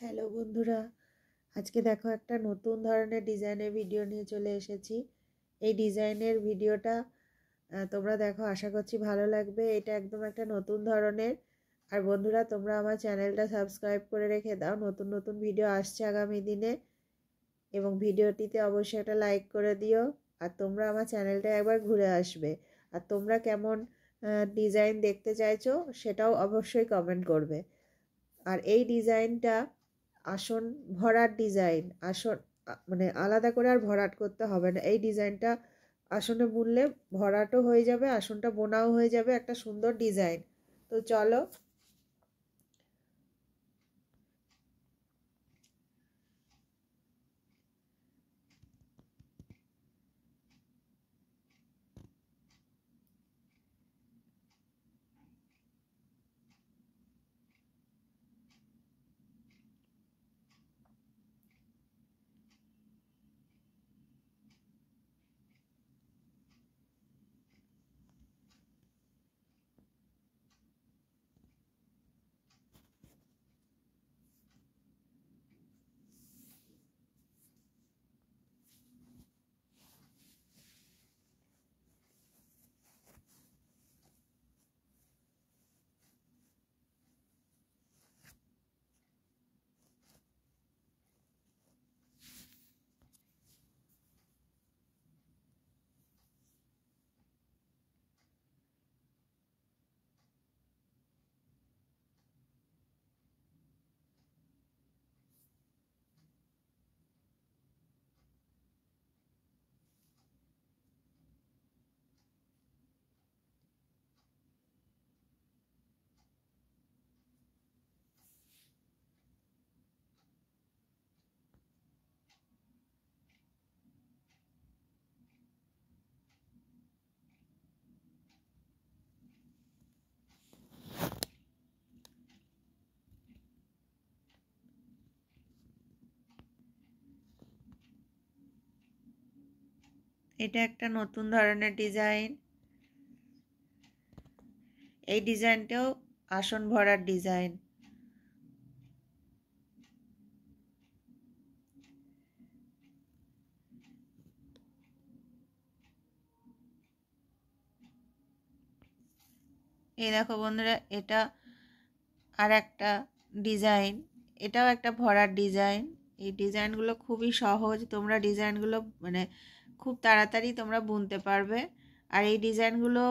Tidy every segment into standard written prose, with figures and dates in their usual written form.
Hello বন্ধুরা, আজকে দেখো একটা নতুন ধরনের ডিজাইনের ভিডিও নিয়ে চলে এসেছি। এই ডিজাইনের ভিডিওটা তোমরা দেখো, আশা করছি ভালো লাগবে। এটা একদম একটা নতুন ধরনের। আর বন্ধুরা, তোমরা আমার চ্যানেলটা সাবস্ক্রাইব করে রেখে দাও, নতুন নতুন ভিডিও আসছে আগামী দিনে। এবং ভিডিওটিতে অবশ্যই একটা লাইক করে দিও। আর তোমরা আমার চ্যানেলটা একবার ঘুরে আসবে। আর তোমরা কেমন ডিজাইন দেখতে চাইছো সেটাও অবশ্যই কমেন্ট করবে। আর এই ডিজাইনটা আসন ভরাট ডিজাইন। আসন মানে আলাদা করে আর ভরাট করতে হবে না। এই ডিজাইনটা আসনে বুনলে ভরাটও হয়ে যাবে, আসনটা বোনাও হয়ে যাবে, একটা সুন্দর ডিজাইন। তো চলো। এটা একটা নতুন ধরনের ডিজাইন। এই ডিজাইনটাও আসন ভরার ডিজাইন। এই দেখো বন্ধুরা, এটা আর একটা ডিজাইন। এটাও একটা ভরার ডিজাইন। এই ডিজাইনগুলো খুবই সহজ, তোমরা ডিজাইনগুলো খুব তাড়াতাড়ি তোমরা বুনতে পারবে। আর এই ডিজাইনগুলো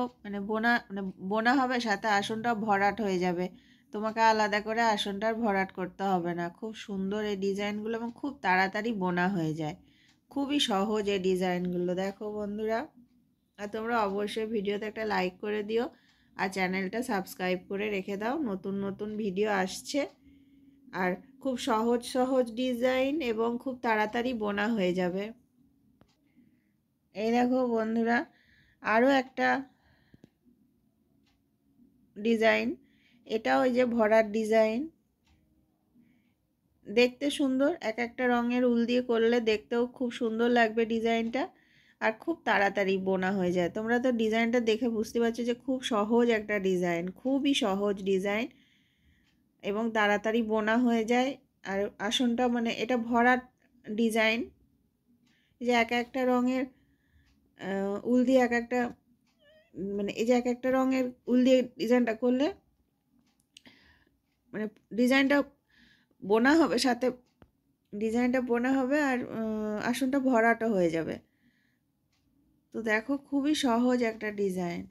বোনা হবে, সাথে আসনটা ভরাট হয়ে যাবে। তোমাকে আলাদা করে আসনটার ভরাট করতে হবে না। খুব সুন্দর এই ডিজাইনগুলো এবং খুব তাড়াতাড়ি বোনা হয়ে যায়। খুবই সহজ এই ডিজাইনগুলো। দেখো বন্ধুরা, আর তোমরা অবশ্যই ভিডিওতে একটা লাইক করে দিও আর চ্যানেলটা সাবস্ক্রাইব করে রেখে দাও। নতুন নতুন ভিডিও আসছে। আর খুব সহজ সহজ ডিজাইন এবং খুব তাড়াতাড়ি বোনা হয়ে যাবে। এই দেখো বন্ধুরা, আরও একটা ডিজাইন। এটাও ওই যে ভরার ডিজাইন। দেখতে সুন্দর, এক একটা রঙের উল দিয়ে করলে দেখতেও খুব সুন্দর লাগবে ডিজাইনটা। আর খুব তাড়াতাড়ি বোনা হয়ে যায়। তোমরা তো ডিজাইনটা দেখে বুঝতে পারছো যে খুব সহজ একটা ডিজাইন, খুবই সহজ ডিজাইন এবং তাড়াতাড়ি বোনা হয়ে যায়। আর আসনটা এটা ভরাট ডিজাইন, যে এক একটা রঙের উল দিয়ে এক একটা এই যে এক একটা রঙের উল দিয়ে ডিজাইনটা করলে ডিজাইনটা বোনা হবে, সাথে ডিজাইনটা বোনা হবে আর আসনটা ভরাটও হয়ে যাবে। তো দেখো, খুবই সহজ একটা ডিজাইন।